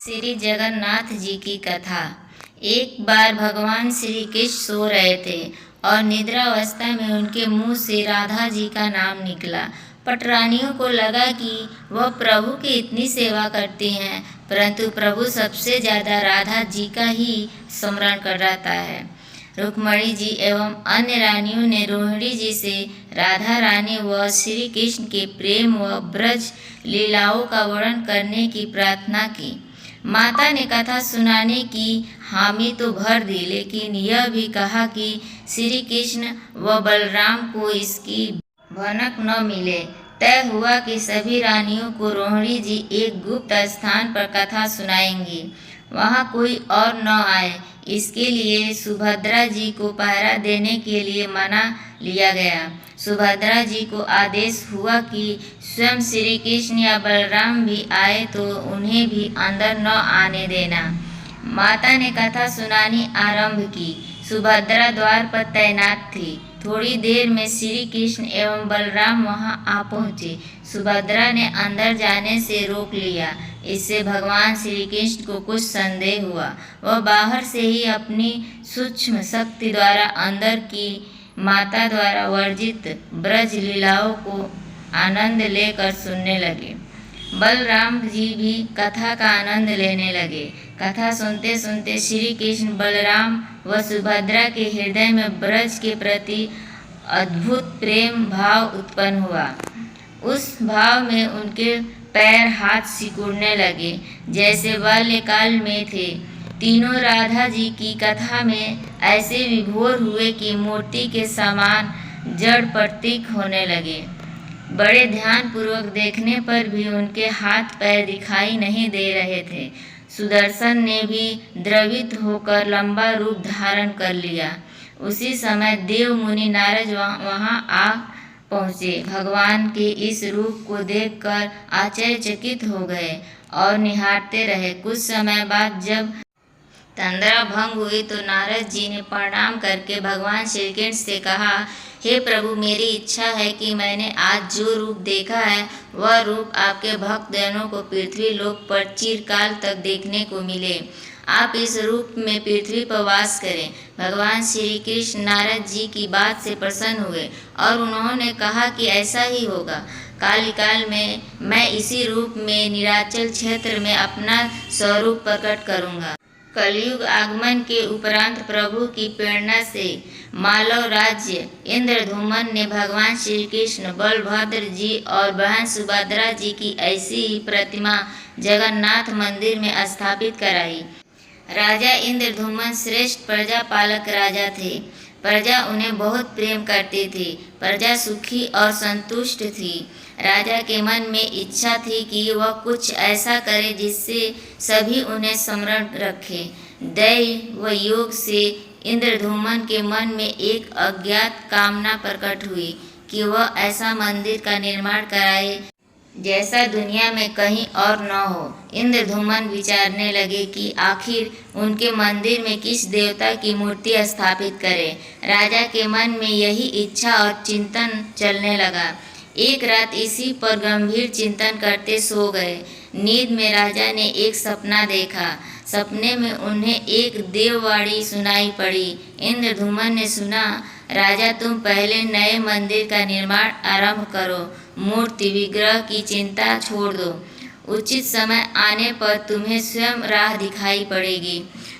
श्री जगन्नाथ जी की कथा। एक बार भगवान श्री कृष्ण सो रहे थे और निद्रावस्था में उनके मुंह से राधा जी का नाम निकला। पटरानियों को लगा कि वह प्रभु की इतनी सेवा करती हैं, परंतु प्रभु सबसे ज्यादा राधा जी का ही स्मरण कर रहा है। रुक्मणी जी एवं अन्य रानियों ने रोहिणी जी से राधा रानी व श्री कृष्ण के प्रेम व ब्रज लीलाओं का वर्णन करने की प्रार्थना की। माता ने कथा सुनाने की हामी तो भर दी, लेकिन यह भी कहा कि श्री कृष्ण व बलराम को इसकी भनक न मिले। तय हुआ कि सभी रानियों को रोहिणी जी एक गुप्त स्थान पर कथा सुनाएंगी, वहां कोई और न आए। इसके लिए सुभद्रा जी को पहरा देने के लिए मना लिया गया। सुभद्रा जी को आदेश हुआ कि स्वयं श्री कृष्ण या बलराम भी आए तो उन्हें भी अंदर न आने देना। माता ने कथा सुनानी आरंभ की। सुभद्रा द्वार पर तैनात थी। थोड़ी देर में श्री कृष्ण एवं बलराम वहां आ पहुंचे। सुभद्रा ने अंदर जाने से रोक लिया। इससे भगवान श्री कृष्ण को कुछ संदेह हुआ। वह बाहर से ही अपनी सूक्ष्म शक्ति द्वारा अंदर की माता द्वारा वर्जित ब्रज लीलाओं को आनंद लेकर सुनने लगे। बलराम जी भी कथा का आनंद लेने लगे। कथा सुनते सुनते श्री कृष्ण, बलराम व सुभद्रा के हृदय में ब्रज के प्रति अद्भुत प्रेम भाव उत्पन्न हुआ। उस भाव में उनके पैर हाथ सिकुड़ने लगे, जैसे बाल्यकाल में थे। तीनों राधा जी की कथा में ऐसे विभोर हुए कि मूर्ति के समान जड़ प्रतीक होने लगे। बड़े ध्यान पूर्वक देखने पर भी उनके हाथ पैर दिखाई नहीं दे रहे थे। सुदर्शन ने भी द्रवित होकर लंबा रूप धारण कर लिया। उसी समय देव मुनि नारद वहां आ पहुँचे। भगवान के इस रूप को देखकर आश्चर्यचकित हो गए और निहारते रहे। कुछ समय बाद जब तंद्रा भंग हुई तो नारद जी ने प्रणाम करके भगवान श्री कृष्ण से कहा, हे प्रभु, मेरी इच्छा है कि मैंने आज जो रूप देखा है वह रूप आपके भक्तजनों को पृथ्वी लोक पर चिरकाल तक देखने को मिले। आप इस रूप में पृथ्वी पर वास करें। भगवान श्री कृष्ण नारद जी की बात से प्रसन्न हुए और उन्होंने कहा कि ऐसा ही होगा। काल में मैं इसी रूप में नीलाचल क्षेत्र में अपना स्वरूप प्रकट करूंगा। कलयुग आगमन के उपरांत प्रभु की प्रेरणा से मालव राज्य इंद्रधूमन ने भगवान श्री कृष्ण, बलभद्र जी और बहन सुभद्रा जी की ऐसी ही प्रतिमा जगन्नाथ मंदिर में स्थापित कराई। राजा इंद्रधूमन श्रेष्ठ प्रजा पालक राजा थे। प्रजा उन्हें बहुत प्रेम करती थी। प्रजा सुखी और संतुष्ट थी। राजा के मन में इच्छा थी कि वह कुछ ऐसा करे जिससे सभी उन्हें स्मरण रखें। दैव व योग से इंद्रधूमन के मन में एक अज्ञात कामना प्रकट हुई कि वह ऐसा मंदिर का निर्माण कराए जैसा दुनिया में कहीं और न हो। इंद्रधूमन विचारने लगे कि आखिर उनके मंदिर में किस देवता की मूर्ति स्थापित करें। राजा के मन में यही इच्छा और चिंतन चलने लगा। एक रात इसी पर गंभीर चिंतन करते सो गए। नींद में राजा ने एक सपना देखा। सपने में उन्हें एक देववाणी सुनाई पड़ी। इंद्रधूमन ने सुना, राजा, तुम पहले नए मंदिर का निर्माण आरंभ करो। मूर्ति विग्रह की चिंता छोड़ दो। उचित समय आने पर तुम्हें स्वयं राह दिखाई पड़ेगी।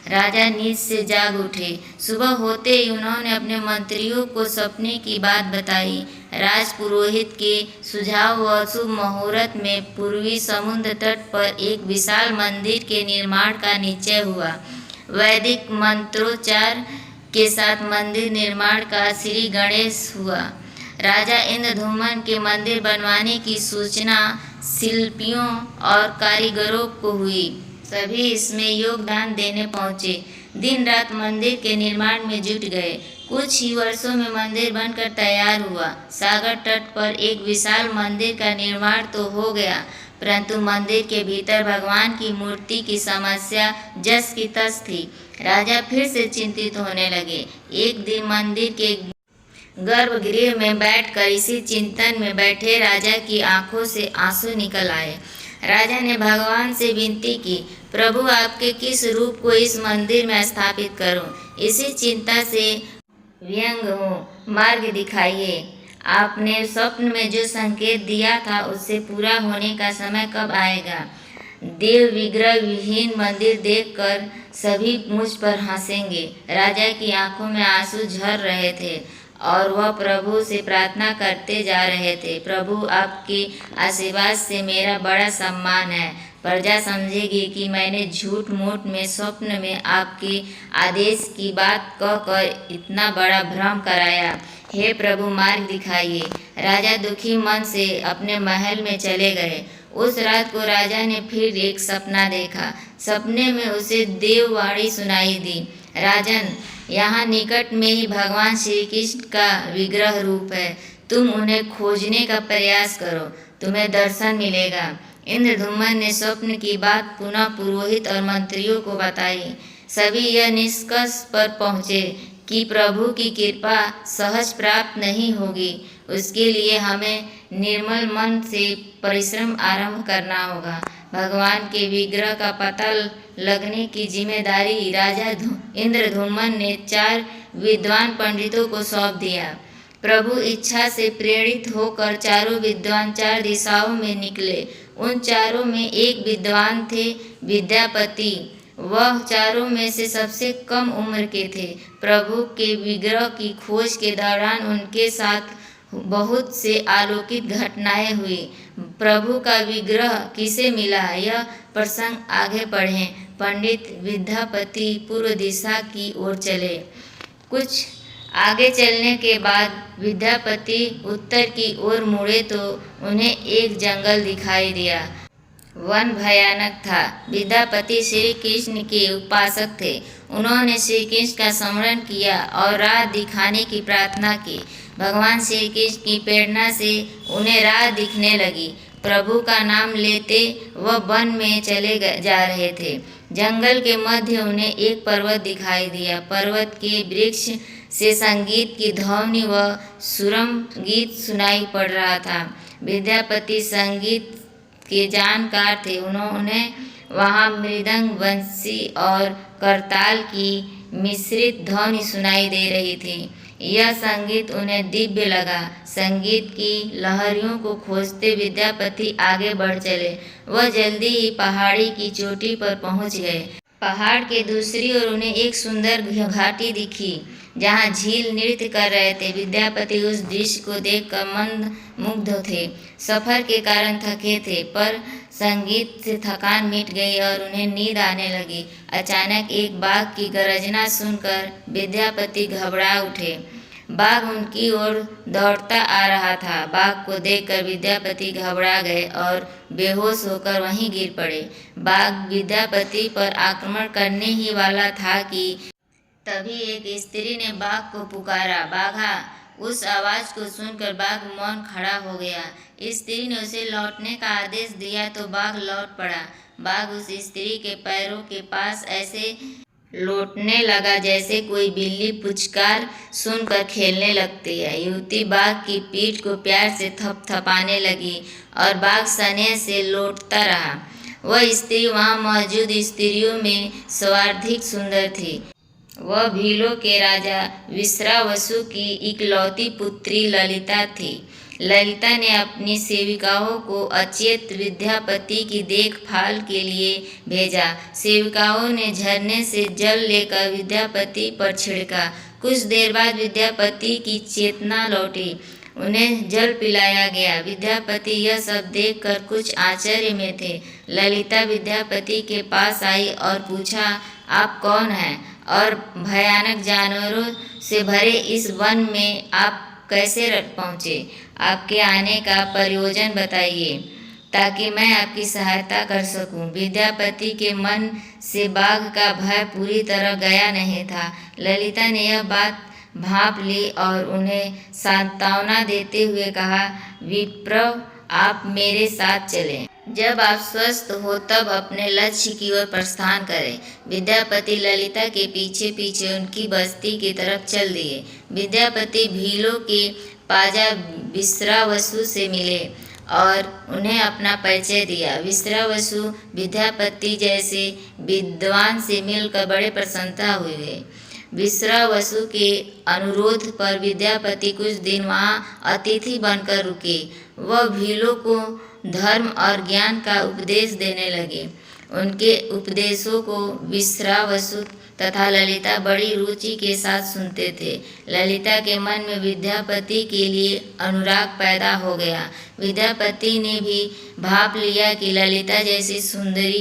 राजा नींद से जाग उठे। सुबह होते ही उन्होंने अपने मंत्रियों को सपने की बात बताई। राजपुरोहित के सुझाव व शुभ मुहूर्त में पूर्वी समुद्र तट पर एक विशाल मंदिर के निर्माण का निश्चय हुआ। वैदिक मंत्रोच्चार के साथ मंदिर निर्माण का श्री गणेश हुआ। राजा इंद्रधूमन के मंदिर बनवाने की सूचना शिल्पियों और कारीगरों को हुई। सभी इसमें योगदान देने पहुंचे। दिन रात मंदिर के निर्माण में जुट गए। कुछ ही वर्षों में मंदिर बनकर तैयार हुआ। सागर तट पर एक विशाल मंदिर का निर्माण तो हो गया, परंतु मंदिर के भीतर भगवान की मूर्ति की समस्या जस की तस थी। राजा फिर से चिंतित होने लगे। एक दिन मंदिर के गर्भगृह में बैठकर इसी चिंतन में बैठे राजा की आंखों से आंसू निकल आए। राजा ने भगवान से विनती की, प्रभु आपके किस रूप को इस मंदिर में स्थापित करूं, इसी चिंता से व्यंग हूँ। मार्ग दिखाइए। आपने स्वप्न में जो संकेत दिया था उससे पूरा होने का समय कब आएगा? देव विग्रह विहीन मंदिर देखकर सभी मुझ पर हंसेंगे। राजा की आंखों में आंसू झर रहे थे और वह प्रभु से प्रार्थना करते जा रहे थे, प्रभु आपके आशीर्वाद से मेरा बड़ा सम्मान है। प्रजा समझेगी कि मैंने झूठ मूठ में स्वप्न में आपके आदेश की बात कहकर इतना बड़ा भ्रम कराया। हे प्रभु, मार्ग दिखाइए। राजा दुखी मन से अपने महल में चले गए। उस रात को राजा ने फिर एक सपना देखा। सपने में उसे देववाणी सुनाई दी, राजन, यहाँ निकट में ही भगवान श्री कृष्ण का विग्रह रूप है। तुम उन्हें खोजने का प्रयास करो, तुम्हें दर्शन मिलेगा। इंद्रधुम्न ने स्वप्न की बात पुनः पुरोहित और मंत्रियों को बताई। सभी यह निष्कर्ष पर पहुँचे कि प्रभु की कृपा सहज प्राप्त नहीं होगी। उसके लिए हमें निर्मल मन से परिश्रम आरंभ करना होगा। भगवान के विग्रह का पता लगने की जिम्मेदारी राजा इंद्रधुम्न ने 4 विद्वान पंडितों को सौंप दिया। प्रभु इच्छा से प्रेरित होकर चारों विद्वान 4 दिशाओं में निकले। उन चारों में एक विद्वान थे, विद्यापति। वह चारों में से सबसे कम उम्र के थे। प्रभु के विग्रह की खोज के दौरान उनके साथ बहुत से अलौकिक घटनाएं हुई। प्रभु का विग्रह किसे मिला, यह प्रसंग आगे पढ़ें। पंडित विद्यापति पूर्व दिशा की ओर चले। कुछ आगे चलने के बाद विद्यापति उत्तर की ओर मुड़े तो उन्हें एक जंगल दिखाई दिया। वन भयानक था। विद्यापति श्री कृष्ण के उपासक थे। उन्होंने श्री कृष्ण का स्मरण किया और राह दिखाने की प्रार्थना की। भगवान श्री कृष्ण की प्रेरणा से उन्हें राह दिखने लगी। प्रभु का नाम लेते वह वन में चले जा रहे थे। जंगल के मध्य उन्हें एक पर्वत दिखाई दिया। पर्वत के वृक्ष से संगीत की ध्वनि व सुरम गीत सुनाई पड़ रहा था। विद्यापति संगीत के जानकार थे। उन्होंने वहाँ मृदंग, बंसी और करताल की मिश्रित ध्वनि सुनाई दे रही थी। यह संगीत उन्हें दिव्य लगा। संगीत की लहरियों को खोजते विद्यापति आगे बढ़ चले। वह जल्दी ही पहाड़ी की चोटी पर पहुंच गए। पहाड़ के दूसरी ओर उन्हें एक सुंदर घाटी दिखी जहाँ झील नृत्य कर रहे थे। विद्यापति उस दृश्य को देखकर मंद मुग्ध थे। सफर के कारण थके थे, पर संगीत से थकान मिट गई और उन्हें नींद आने लगी। अचानक एक बाघ की गर्जना सुनकर विद्यापति घबरा उठे। बाघ उनकी ओर दौड़ता आ रहा था। बाघ को देखकर विद्यापति घबरा गए और बेहोश होकर वहीं गिर पड़े। बाघ विद्यापति पर आक्रमण करने ही वाला था कि तभी एक स्त्री ने बाघ को पुकारा, बाघा। उस आवाज को सुनकर बाघ मौन खड़ा हो गया। स्त्री ने उसे लौटने का आदेश दिया तो बाघ लौट पड़ा। बाघ उस स्त्री के पैरों के पास ऐसे लौटने लगा जैसे कोई बिल्ली पुचकार सुनकर खेलने लगती है। युवती बाघ की पीठ को प्यार से थपथपाने लगी और बाघ स्नेह से लौटता रहा। वह स्त्री वहाँ मौजूद स्त्रियों में सर्वाधिक सुंदर थी। वह भीलों के राजा विश्रावसु की इकलौती पुत्री ललिता थी। ललिता ने अपनी सेविकाओं को अचेत विद्यापति की देखभाल के लिए भेजा। सेविकाओं ने झरने से जल लेकर विद्यापति पर छिड़का। कुछ देर बाद विद्यापति की चेतना लौटी। उन्हें जल पिलाया गया। विद्यापति यह सब देखकर कुछ आश्चर्य में थे। ललिता विद्यापति के पास आई और पूछा, आप कौन हैं और भयानक जानवरों से भरे इस वन में आप कैसे पहुँचे? आपके आने का प्रयोजन बताइए ताकि मैं आपकी सहायता कर सकूं। विद्यापति के मन से बाघ का भय पूरी तरह गया नहीं था। ललिता ने यह बात भांप ली और उन्हें सांत्वना देते हुए कहा, विप्र, आप मेरे साथ चलें। जब आप स्वस्थ हो तब अपने लक्ष्य की ओर प्रस्थान करें। विद्यापति ललिता के पीछे पीछे उनकी बस्ती की तरफ चल दिए। विद्यापति भीलों के पाजा विश्रावसु से मिले और उन्हें अपना परिचय दिया। विश्वावसु विद्यापति जैसे विद्वान से मिलकर बड़े प्रसन्नता हुए। विश्वावसु के अनुरोध पर विद्यापति कुछ दिन वहाँ अतिथि बनकर रुके। वह भीलों को धर्म और ज्ञान का उपदेश देने लगे। उनके उपदेशों को विश्वावसु तथा ललिता बड़ी रुचि के साथ सुनते थे। ललिता के मन में विद्यापति के लिए अनुराग पैदा हो गया। विद्यापति ने भी भाप लिया कि ललिता जैसी सुंदरी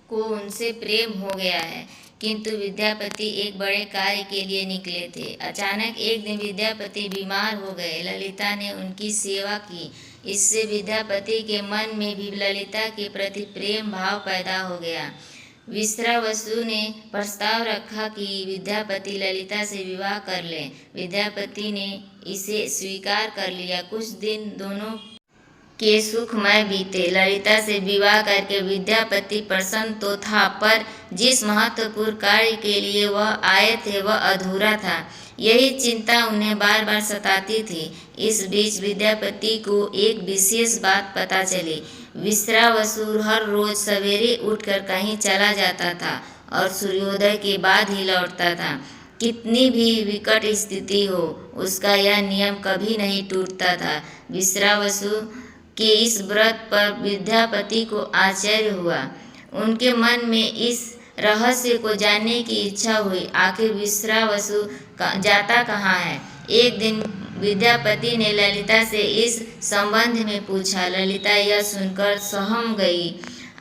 को उनसे प्रेम हो गया है, किंतु विद्यापति एक बड़े कार्य के लिए निकले थे। अचानक एक दिन विद्यापति बीमार हो गए। ललिता ने उनकी सेवा की। इससे विद्यापति के मन में भी ललिता के प्रति प्रेम भाव पैदा हो गया। विश्वावसु ने प्रस्ताव रखा कि विद्यापति ललिता से विवाह कर लें। विद्यापति ने इसे स्वीकार कर लिया। कुछ दिन दोनों के सुखमय बीते। ललिता से विवाह करके विद्यापति प्रसन्न तो था, पर जिस महत्वपूर्ण कार्य के लिए वह आए थे वह अधूरा था। यही चिंता उन्हें बार बार सताती थी। इस बीच विद्यापति को एक विशेष बात पता चली। विश्वावसु हर रोज सवेरे उठकर कहीं चला जाता था और सूर्योदय के बाद ही लौटता था। कितनी भी विकट स्थिति हो, उसका यह नियम कभी नहीं टूटता था। विश्वावसु के इस व्रत पर विद्यापति को आश्चर्य हुआ। उनके मन में इस रहस्य को जानने की इच्छा हुई। आखिर विश्वावसु जाता कहाँ है? एक दिन विद्यापति ने ललिता से इस संबंध में पूछा। ललिता यह सुनकर सहम गई।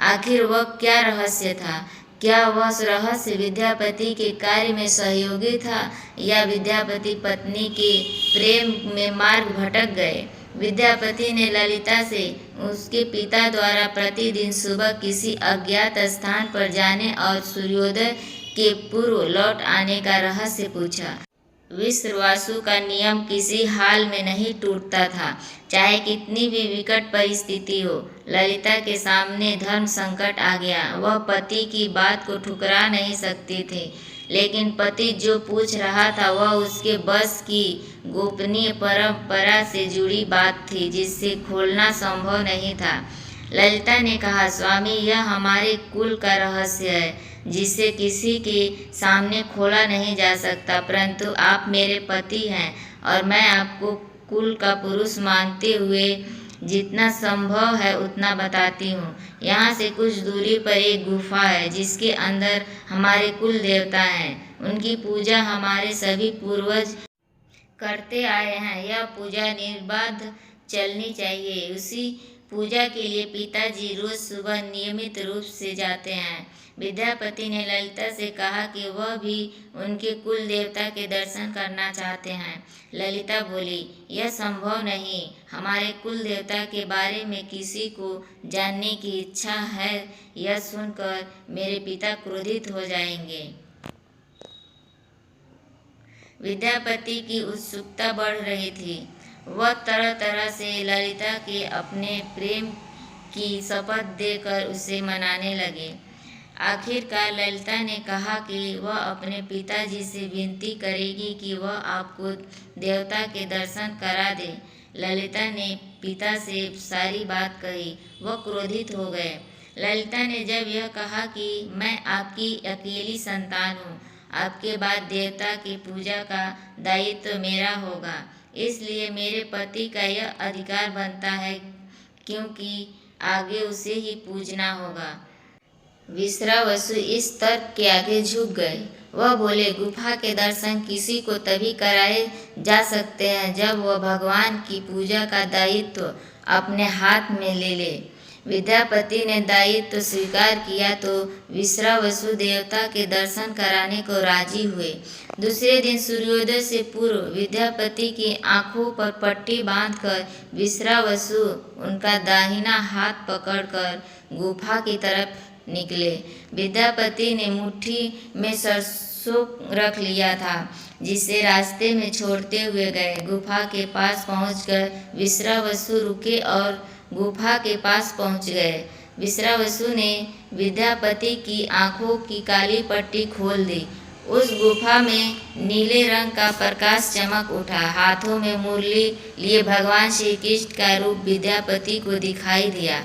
आखिर वह क्या रहस्य था? क्या वह रहस्य विद्यापति के कार्य में सहयोगी था या विद्यापति पत्नी के प्रेम में मार्ग भटक गए? विद्यापति ने ललिता से उसके पिता द्वारा प्रतिदिन सुबह किसी अज्ञात स्थान पर जाने और सूर्योदय के पूर्व लौट आने का रहस्य पूछा। विश्वावसु का नियम किसी हाल में नहीं टूटता था, चाहे कितनी भी विकट परिस्थिति हो। ललिता के सामने धर्म संकट आ गया। वह पति की बात को ठुकरा नहीं सकती थी, लेकिन पति जो पूछ रहा था वह उसके बस की गोपनीय परंपरा से जुड़ी बात थी, जिससे खोलना संभव नहीं था। ललिता ने कहा, स्वामी, यह हमारे कुल का रहस्य है जिसे किसी के सामने खोला नहीं जा सकता, परंतु आप मेरे पति हैं और मैं आपको कुल का पुरुष मानते हुए जितना संभव है उतना बताती हूँ। यहाँ से कुछ दूरी पर एक गुफा है जिसके अंदर हमारे कुल देवता हैं। उनकी पूजा हमारे सभी पूर्वज करते आए हैं। यह पूजा निर्बाध चलनी चाहिए। उसी पूजा के लिए पिताजी रोज सुबह नियमित रूप से जाते हैं। विद्यापति ने ललिता से कहा कि वह भी उनके कुल देवता के दर्शन करना चाहते हैं। ललिता बोली, यह संभव नहीं। हमारे कुल देवता के बारे में किसी को जानने की इच्छा है, यह सुनकर मेरे पिता क्रोधित हो जाएंगे। विद्यापति की उत्सुकता बढ़ रही थी। वह तरह तरह से ललिता के अपने प्रेम की शपथ देकर उसे मनाने लगे। आखिरकार ललिता ने कहा कि वह अपने पिताजी से विनती करेगी कि वह आपको देवता के दर्शन करा दे। ललिता ने पिता से सारी बात कही। वह क्रोधित हो गए। ललिता ने जब यह कहा कि मैं आपकी अकेली संतान हूँ, आपके बाद देवता की पूजा का दायित्व मेरा होगा, इसलिए मेरे पति का यह अधिकार बनता है, क्योंकि आगे उसे ही पूजना होगा। विश्वावसु इस तर्क के आगे झुक गए। वह बोले, गुफा के दर्शन किसी को तभी कराए जा सकते हैं जब वह भगवान की पूजा का दायित्व अपने हाथ में ले ले। विद्यापति ने दायित्व स्वीकार किया तो विश्वावसु देवता के दर्शन कराने को राजी हुए। दूसरे दिन सूर्योदय से पूर्व विद्यापति की आंखों पर पट्टी बांधकर विश्वावसु उनका दाहिना हाथ पकड़कर गुफा की तरफ निकले। विद्यापति ने मुट्ठी में सरसों रख लिया था, जिसे रास्ते में छोड़ते हुए गए। गुफा के पास पहुंचकर विश्वावसु रुके और गुफा के पास पहुंच गए। विश्वावसु ने विद्यापति की आंखों की काली पट्टी खोल दी उस गुफा में नीले रंग का प्रकाश चमक उठा। हाथों में मुरली लिए भगवान श्री कृष्ण का रूप विद्यापति को दिखाई दिया।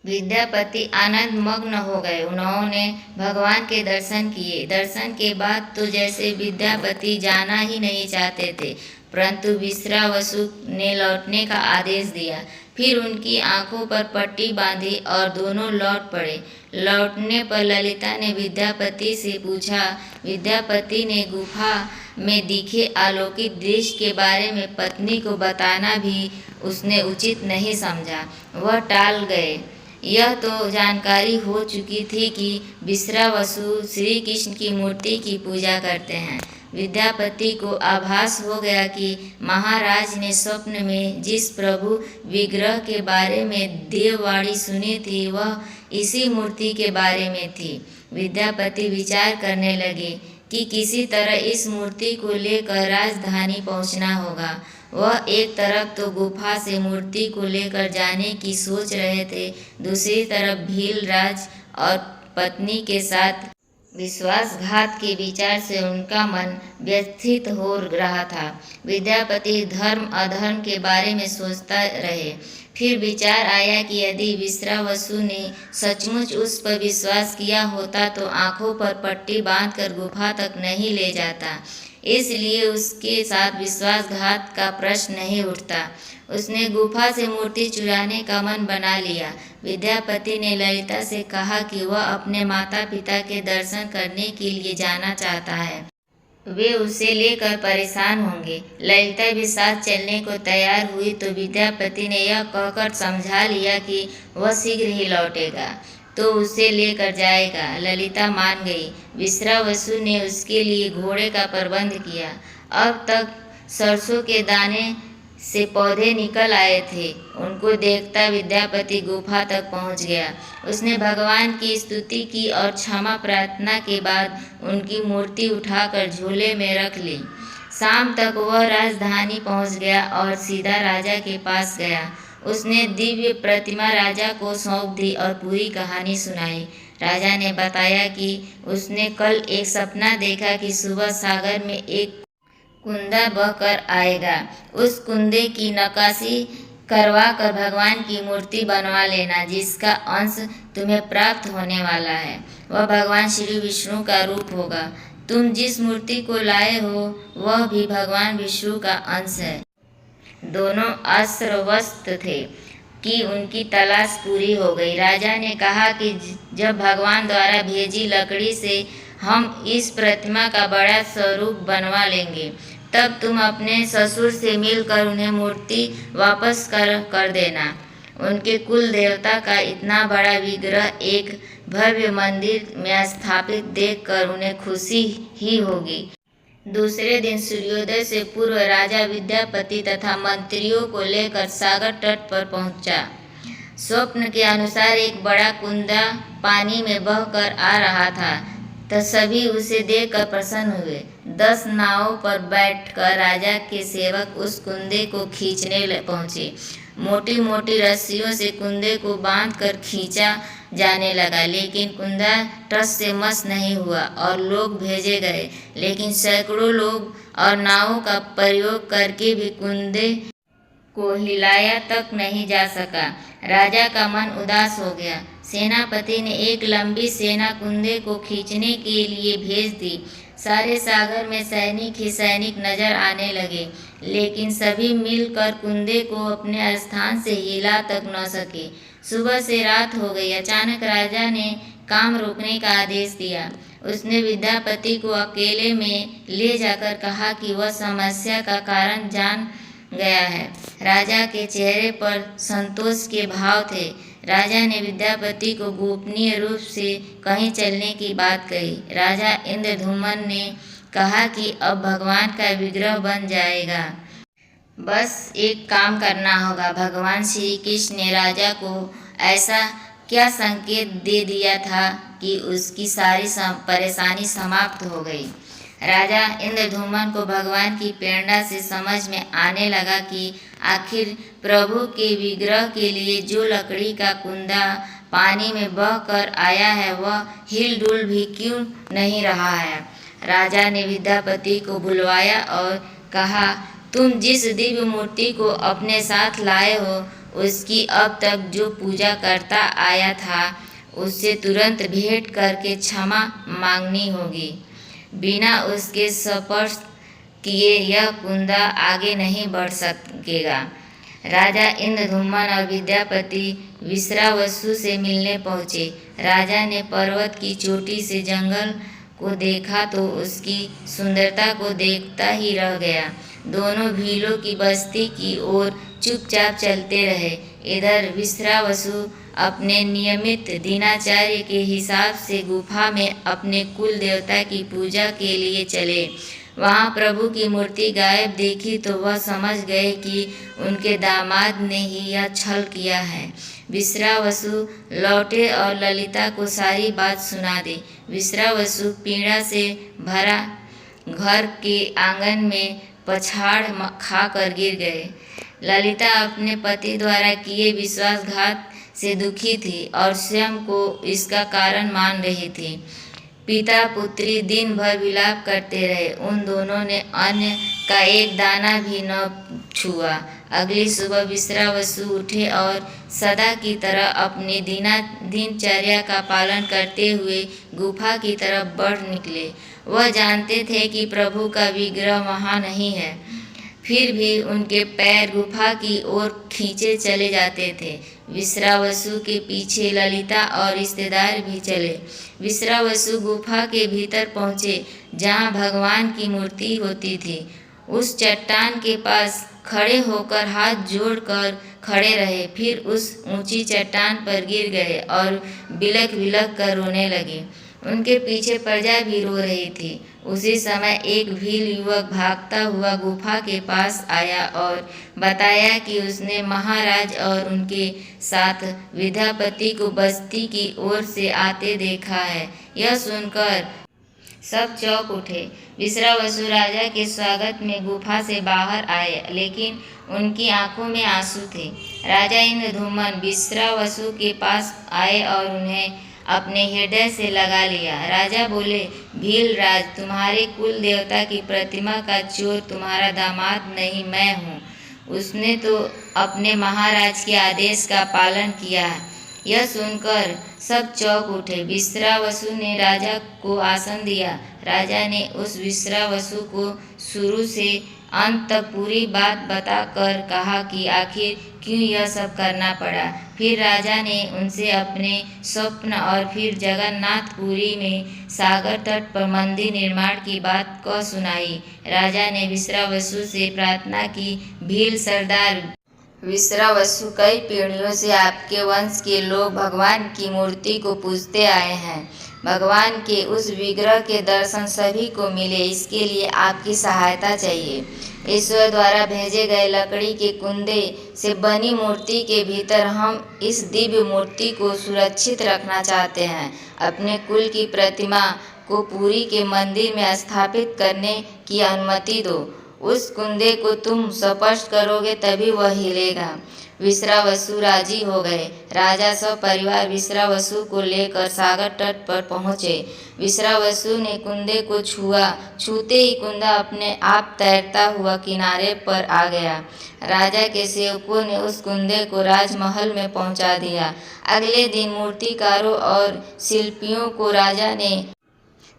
विद्यापति आनंद मग्न हो गए। उन्होंने भगवान के दर्शन किए। दर्शन के बाद तो जैसे विद्यापति जाना ही नहीं चाहते थे, परंतु विश्रावसु ने लौटने का आदेश दिया। फिर उनकी आंखों पर पट्टी बांधी और दोनों लौट पड़े। लौटने पर ललिता ने विद्यापति से पूछा। विद्यापति ने गुफा में दिखे अलौकिक दृश्य के बारे में पत्नी को बताना भी उसने उचित नहीं समझा। वह टाल गए। यह तो जानकारी हो चुकी थी कि विश्रावसु श्री कृष्ण की मूर्ति की पूजा करते हैं। विद्यापति को आभास हो गया कि महाराज ने स्वप्न में जिस प्रभु विग्रह के बारे में देववाणी सुनी थी वह इसी मूर्ति के बारे में थी। विद्यापति विचार करने लगे कि किसी तरह इस मूर्ति को लेकर राजधानी पहुंचना होगा। वह एक तरफ तो गुफा से मूर्ति को लेकर जाने की सोच रहे थे, दूसरी तरफ भील राज और पत्नी के साथ विश्वासघात के विचार से उनका मन व्यथित हो रहा था। विद्यापति धर्म अधर्म के बारे में सोचता रहे। फिर विचार आया कि यदि विश्रावसु ने सचमुच उस पर विश्वास किया होता तो आंखों पर पट्टी बांधकर गुफा तक नहीं ले जाता, इसलिए उसके साथ विश्वासघात का प्रश्न नहीं उठता। उसने गुफा से मूर्ति चुराने का मन बना लिया। विद्यापति ने ललिता से कहा कि वह अपने माता पिता के दर्शन करने के लिए जाना चाहता है, वे उसे लेकर परेशान होंगे। ललिता भी साथ चलने को तैयार हुई तो विद्यापति ने यह कहकर समझा लिया कि वह शीघ्र ही लौटेगा तो उसे लेकर जाएगा। ललिता मान गई। विश्रावसु ने उसके लिए घोड़े का प्रबंध किया। अब तक सरसों के दाने से पौधे निकल आए थे। उनको देखता विद्यापति गुफा तक पहुंच गया। उसने भगवान की स्तुति की और क्षमा प्रार्थना के बाद उनकी मूर्ति उठाकर झोले में रख ली। शाम तक वह राजधानी पहुंच गया और सीधा राजा के पास गया। उसने दिव्य प्रतिमा राजा को सौंप दी और पूरी कहानी सुनाई। राजा ने बताया कि उसने कल एक सपना देखा कि सुबह सागर में एक कुंदा बहकर आएगा। उस कुंदे की नक्काशी करवा कर भगवान की मूर्ति बनवा लेना, जिसका अंश तुम्हें प्राप्त होने वाला है। वह भगवान श्री विष्णु का रूप होगा। तुम जिस मूर्ति को लाए हो वह भी भगवान विष्णु का अंश है। दोनों आश्वस्त थे कि उनकी तलाश पूरी हो गई। राजा ने कहा कि जब भगवान द्वारा भेजी लकड़ी से हम इस प्रतिमा का बड़ा स्वरूप बनवा लेंगे, तब तुम अपने ससुर से मिलकर उन्हें मूर्ति वापस कर देना। उनके कुल देवता का इतना बड़ा विग्रह एक भव्य मंदिर में स्थापित देखकर उन्हें खुशी ही होगी। दूसरे दिन सूर्योदय से पूर्व राजा विद्यापति तथा मंत्रियों को लेकर सागर तट पर पहुंचा। स्वप्न के अनुसार एक बड़ा कुंदा पानी में बहकर आ रहा था, तो सभी उसे देखकर प्रसन्न हुए। 10 नावों पर बैठकर राजा के सेवक उस कुंदे को खींचने पहुंचे। मोटी मोटी रस्सियों से कुंदे को बांधकर खींचा जाने लगा, लेकिन कुंदा टस से मस नहीं हुआ और लोग भेजे गए, लेकिन सैकड़ों लोग और नावों का प्रयोग करके भी कुंदे को हिलाया तक नहीं जा सका। राजा का मन उदास हो गया। सेनापति ने एक लंबी सेना कुंदे को खींचने के लिए भेज दी। सारे सागर में सैनिक ही सैनिक नजर आने लगे, लेकिन सभी मिलकर कुंदे को अपने स्थान से हिला तक न सके। सुबह से रात हो गई। अचानक राजा ने काम रोकने का आदेश दिया। उसने विद्यापति को अकेले में ले जाकर कहा कि वह समस्या का कारण जान गया है। राजा के चेहरे पर संतोष के भाव थे। राजा ने विद्यापति को गोपनीय रूप से कहीं चलने की बात कही। राजा इंद्रधुमन ने कहा कि अब भगवान का विग्रह बन जाएगा, बस एक काम करना होगा। भगवान श्री कृष्ण ने राजा को ऐसा क्या संकेत दे दिया था कि उसकी सारी परेशानी समाप्त हो गई। राजा इंद्रधुमन को भगवान की प्रेरणा से समझ में आने लगा कि आखिर प्रभु के विग्रह के लिए जो लकड़ी का कुंदा पानी में बह कर आया है वह हिल डुल भी क्यों नहीं रहा है। राजा ने विद्यापति को बुलवाया और कहा, तुम जिस दिव्य मूर्ति को अपने साथ लाए हो उसकी अब तक जो पूजा करता आया था उससे तुरंत भेंट करके क्षमा मांगनी होगी। बिना उसके स्पर्श किए यह कुंदा आगे नहीं बढ़ सकेगा। राजा इंद्रधुम्न और विद्यापति विश्रावसु से मिलने पहुँचे। राजा ने पर्वत की चोटी से जंगल को देखा तो उसकी सुंदरता को देखता ही रह गया। दोनों भीलों की बस्ती की ओर चुपचाप चलते रहे। इधर विश्रावसु अपने नियमित दिनाचर्य के हिसाब से गुफा में अपने कुल देवता की पूजा के लिए चले। वहाँ प्रभु की मूर्ति गायब देखी तो वह समझ गए कि उनके दामाद ने ही यह छल किया है। विश्रावसु लौटे और ललिता को सारी बात सुना दी। विश्रावसु पीड़ा से भरा घर के आंगन में पछाड़ खाकर गिर गए। ललिता अपने पति द्वारा किए विश्वासघात से दुखी थी और स्वयं को इसका कारण मान रही थी। पिता पुत्री दिन भर विलाप करते रहे। उन दोनों ने अन्न का एक दाना भी न छुआ। अगली सुबह विश्रावसु उठे और सदा की तरह अपनी दिनचर्या का पालन करते हुए गुफा की तरफ बढ़ निकले। वह जानते थे कि प्रभु का विग्रह वहाँ नहीं है, फिर भी उनके पैर गुफा की ओर खींचे चले जाते थे। विश्रावसु के पीछे ललिता और रिश्तेदार भी चले। विश्रावसु गुफा के भीतर पहुँचे जहाँ भगवान की मूर्ति होती थी। उस चट्टान के पास खड़े होकर हाथ जोड़कर खड़े रहे, फिर उस ऊंची चट्टान पर गिर गए और बिलख बिलख कर रोने लगे। उनके पीछे प्रजा भी रो रही थी। उसी समय एक भील युवक भागता हुआ गुफा के पास आया और बताया कि उसने महाराज और उनके साथ विद्यापति को बस्ती की ओर से आते देखा है। यह सुनकर सब चौंक उठे। विश्रावसु राजा के स्वागत में गुफा से बाहर आए, लेकिन उनकी आंखों में आंसू थे। राजा इंद्रधुम्न विश्रावसु के पास आए और उन्हें अपने हृदय से लगा लिया। राजा बोले, भील राज, तुम्हारे कुल देवता की प्रतिमा का चोर तुम्हारा दामाद नहीं, मैं हूँ। उसने तो अपने महाराज के आदेश का पालन किया। यह सुनकर सब चौंक उठे। विश्रावसु ने राजा को आसन दिया। राजा ने उस विश्रावसु को शुरू से अंत तक पूरी बात बताकर कहा कि आखिर क्यों यह सब करना पड़ा। फिर राजा ने उनसे अपने स्वप्न और फिर जगन्नाथपुरी में सागर तट पर मंदिर निर्माण की बात को सुनाई। राजा ने विश्रावसु से प्रार्थना की, भील सरदार विश्रावसु, कई पीढ़ियों से आपके वंश के लोग भगवान की मूर्ति को पूजते आए हैं। भगवान के उस विग्रह के दर्शन सभी को मिले, इसके लिए आपकी सहायता चाहिए। ईश्वर द्वारा भेजे गए लकड़ी के कुंदे से बनी मूर्ति के भीतर हम इस दिव्य मूर्ति को सुरक्षित रखना चाहते हैं। अपने कुल की प्रतिमा को पुरी के मंदिर में स्थापित करने की अनुमति दो। उस कुंदे को तुम स्पर्श करोगे तभी वह हिलेगा। विश्रावसु राजी हो गए। राजा सब परिवार विश्रावसु को लेकर सागर तट पर पहुँचे। विश्रावसु ने कुंदे को छुआ। छूते ही कुंदा अपने आप तैरता हुआ किनारे पर आ गया। राजा के सेवकों ने उस कुंदे को राजमहल में पहुंचा दिया। अगले दिन मूर्तिकारों और शिल्पियों को राजा ने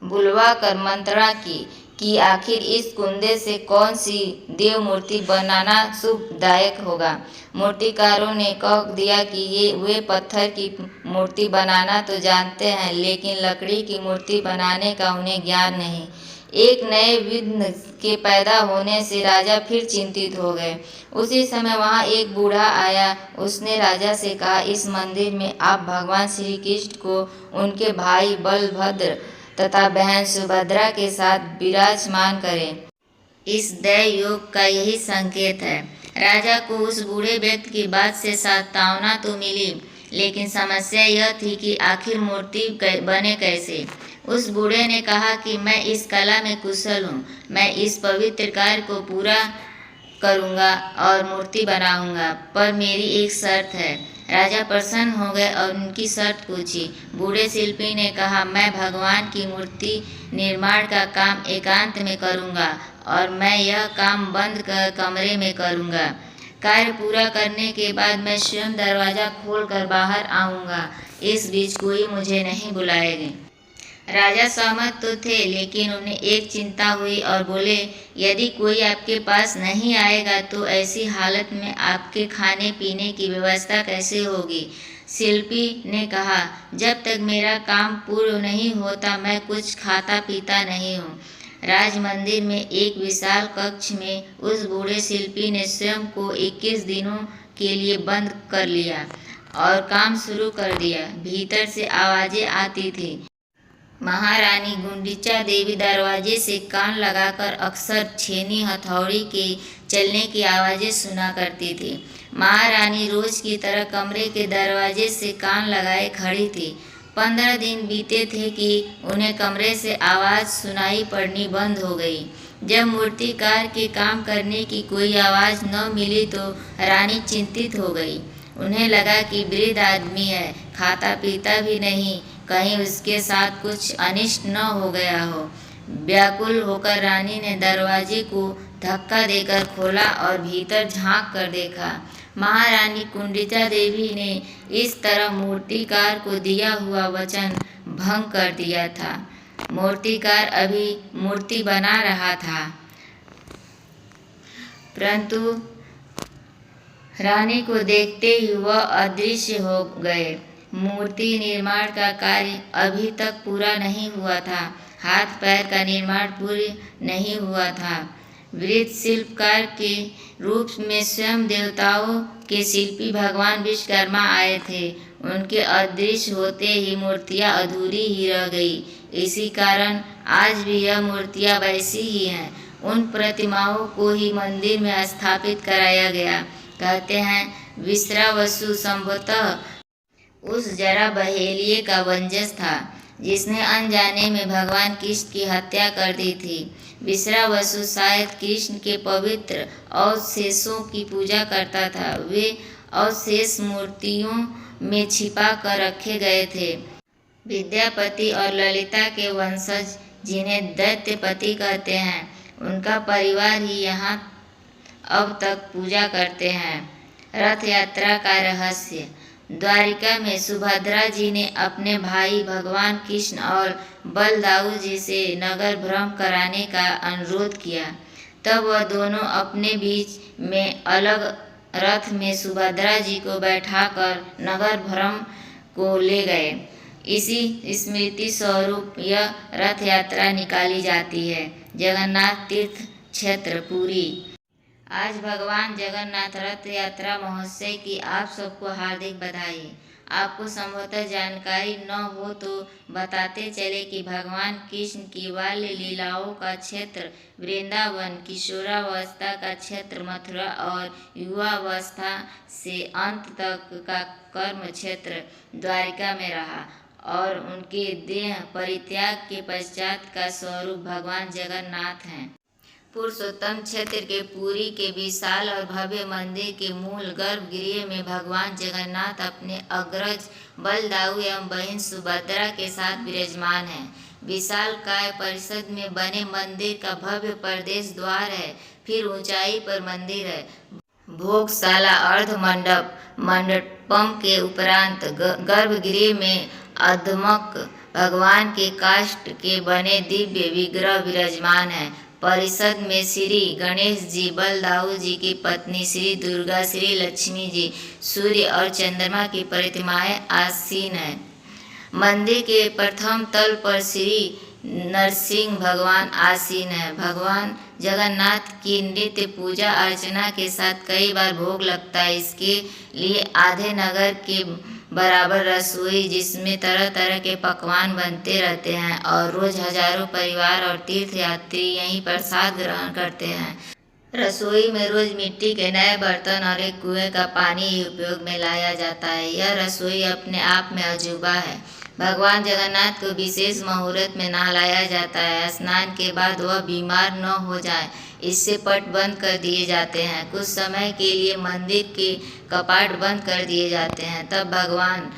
बुलवा कर मंत्रणा की कि आखिर इस कुंदे से कौन सी देव मूर्ति बनाना शुभदायक होगा। मूर्तिकारों ने कह दिया कि वे पत्थर की मूर्ति बनाना तो जानते हैं, लेकिन लकड़ी की मूर्ति बनाने का उन्हें ज्ञान नहीं। एक नए विघ्न के पैदा होने से राजा फिर चिंतित हो गए। उसी समय वहाँ एक बूढ़ा आया। उसने राजा से कहा, इस मंदिर में आप भगवान श्री कृष्ण को उनके भाई बलभद्र तथा बहन सुभद्रा के साथ विराजमान करें। इस दय योग का यही संकेत है। राजा को उस बूढ़े व्यक्ति की बात से सांत्वना तो मिली, लेकिन समस्या यह थी कि आखिर मूर्ति बने कैसे। उस बूढ़े ने कहा कि मैं इस कला में कुशल हूँ, मैं इस पवित्र कार्य को पूरा करूँगा और मूर्ति बनाऊँगा, पर मेरी एक शर्त है। राजा प्रसन्न हो गए और उनकी शर्त पूछी। बूढ़े शिल्पी ने कहा, मैं भगवान की मूर्ति निर्माण का काम एकांत में करूँगा और मैं यह काम बंद कमरे में करूँगा। कार्य पूरा करने के बाद मैं स्वयं दरवाज़ा खोलकर बाहर आऊँगा। इस बीच कोई मुझे नहीं बुलाएगा। राजा सहमत तो थे, लेकिन उन्हें एक चिंता हुई और बोले, यदि कोई आपके पास नहीं आएगा तो ऐसी हालत में आपके खाने पीने की व्यवस्था कैसे होगी। शिल्पी ने कहा, जब तक मेरा काम पूर्ण नहीं होता मैं कुछ खाता पीता नहीं हूँ। राज मंदिर में एक विशाल कक्ष में उस बूढ़े शिल्पी ने स्वयं को 21 दिनों के लिए बंद कर लिया और काम शुरू कर दिया। भीतर से आवाजें आती थी। महारानी गुंडीचा देवी दरवाजे से कान लगाकर अक्सर छेनी हथौड़ी के चलने की आवाज़ें सुना करती थी। महारानी रोज की तरह कमरे के दरवाजे से कान लगाए खड़ी थी। 15 दिन बीते थे कि उन्हें कमरे से आवाज़ सुनाई पड़नी बंद हो गई। जब मूर्तिकार के काम करने की कोई आवाज़ न मिली तो रानी चिंतित हो गई। उन्हें लगा कि वृद्ध आदमी है, खाता पीता भी नहीं, कहीं उसके साथ कुछ अनिष्ट न हो गया हो। व्याकुल होकर रानी ने दरवाजे को धक्का देकर खोला और भीतर झांक कर देखा। महारानी कुंडिचा देवी ने इस तरह मूर्तिकार को दिया हुआ वचन भंग कर दिया था। मूर्तिकार अभी मूर्ति बना रहा था, परंतु रानी को देखते ही वह अदृश्य हो गए। मूर्ति निर्माण का कार्य अभी तक पूरा नहीं हुआ था। हाथ पैर का निर्माण पूर्ण नहीं हुआ था। वृद्ध शिल्पकार के रूप में स्वयं देवताओं के शिल्पी भगवान विश्वकर्मा आए थे। उनके अदृश्य होते ही मूर्तियाँ अधूरी ही रह गई। इसी कारण आज भी यह मूर्तियाँ वैसी ही हैं। उन प्रतिमाओं को ही मंदिर में स्थापित कराया गया। कहते हैं विश्रावसु संभवतः उस जरा बहेलिए का वंशज था जिसने अनजाने में भगवान कृष्ण की हत्या कर दी थी। विश्रावसु शायद कृष्ण के पवित्र अवशेषों की पूजा करता था। वे अवशेष मूर्तियों में छिपा कर रखे गए थे। विद्यापति और ललिता के वंशज, जिन्हें दैत्यपति कहते हैं, उनका परिवार ही यहाँ अब तक पूजा करते हैं। रथ यात्रा का रहस्य। द्वारिका में सुभद्रा जी ने अपने भाई भगवान कृष्ण और बलदाऊ जी से नगर भ्रमण कराने का अनुरोध किया। तब वह दोनों अपने बीच में अलग रथ में सुभद्रा जी को बैठाकर नगर भ्रमण को ले गए। इसी स्मृति स्वरूप यह रथ यात्रा निकाली जाती है। जगन्नाथ तीर्थ क्षेत्र पुरी। आज भगवान जगन्नाथ रथ यात्रा महोत्सव की आप सबको हार्दिक बधाई। आपको संभवतः जानकारी न हो तो बताते चले कि भगवान कृष्ण की बाल्य लीलाओं का क्षेत्र वृंदावन, किशोरावस्था का क्षेत्र मथुरा और युवावस्था से अंत तक का कर्म क्षेत्र द्वारिका में रहा और उनके देह परित्याग के पश्चात का स्वरूप भगवान जगन्नाथ हैं। पुरुषोत्तम क्षेत्र के पुरी के विशाल और भव्य मंदिर के मूल गर्भगृह में भगवान जगन्नाथ अपने अग्रज बलदाऊ एवं बहन सुभद्रा के साथ विराजमान हैं। विशाल काय परिषद में बने मंदिर का भव्य प्रवेश द्वार है। फिर ऊंचाई पर मंदिर है। भोगशाला, अर्ध मंडप, मंडपम के उपरांत गर्भगृह में अधमक भगवान के काष्ठ के बने दिव्य विग्रह विराजमान है। परिषद में श्री गणेश जी, बलदाऊ जी की पत्नी श्री दुर्गा, श्री लक्ष्मी जी, सूर्य और चंद्रमा की प्रतिमाएं आसीन है। मंदिर के प्रथम तल पर श्री नरसिंह भगवान आसीन है। भगवान जगन्नाथ की नित्य पूजा अर्चना के साथ कई बार भोग लगता है। इसके लिए आधे नगर के बराबर रसोई, जिसमें तरह तरह के पकवान बनते रहते हैं और रोज हजारों परिवार और तीर्थयात्री यहीं प्रसाद ग्रहण करते हैं। रसोई में रोज मिट्टी के नए बर्तन और एक कुएं का पानी ही उपयोग में लाया जाता है। यह रसोई अपने आप में अजूबा है। भगवान जगन्नाथ को विशेष मुहूर्त में नहलाया जाता है। स्नान के बाद वह बीमार न हो जाए, इससे पट बंद कर दिए जाते हैं। कुछ समय के लिए मंदिर के कपाट बंद कर दिए जाते हैं। तब भगवान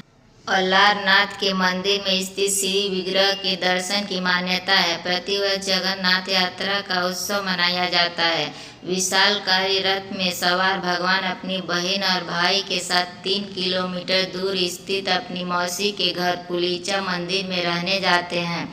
अलारनाथ के मंदिर में स्थित श्री विग्रह के दर्शन की मान्यता है। प्रतिवर्ष जगन्नाथ यात्रा का उत्सव मनाया जाता है। विशालकाय रथ में सवार भगवान अपनी बहन और भाई के साथ 3 किलोमीटर दूर स्थित अपनी मौसी के घर पुलीचा मंदिर में रहने जाते हैं।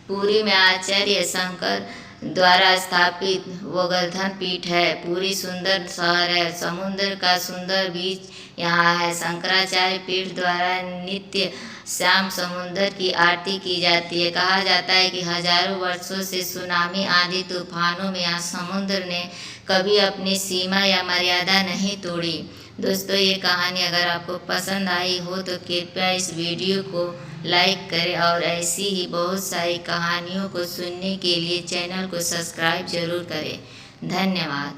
पुरी में आचार्य शंकर द्वारा स्थापित गोवर्धन पीठ है। पुरी सुंदर शहर है। समुद्र का सुंदर बीच यहाँ है। शंकराचार्य पीठ द्वारा नित्य शाम समुद्र की आरती की जाती है। कहा जाता है कि हजारों वर्षों से सुनामी आदि तूफानों में यहाँ समुद्र ने कभी अपनी सीमा या मर्यादा नहीं तोड़ी। दोस्तों, ये कहानी अगर आपको पसंद आई हो तो कृपया इस वीडियो को लाइक करें और ऐसी ही बहुत सारी कहानियों को सुनने के लिए चैनल को सब्सक्राइब जरूर करें। धन्यवाद।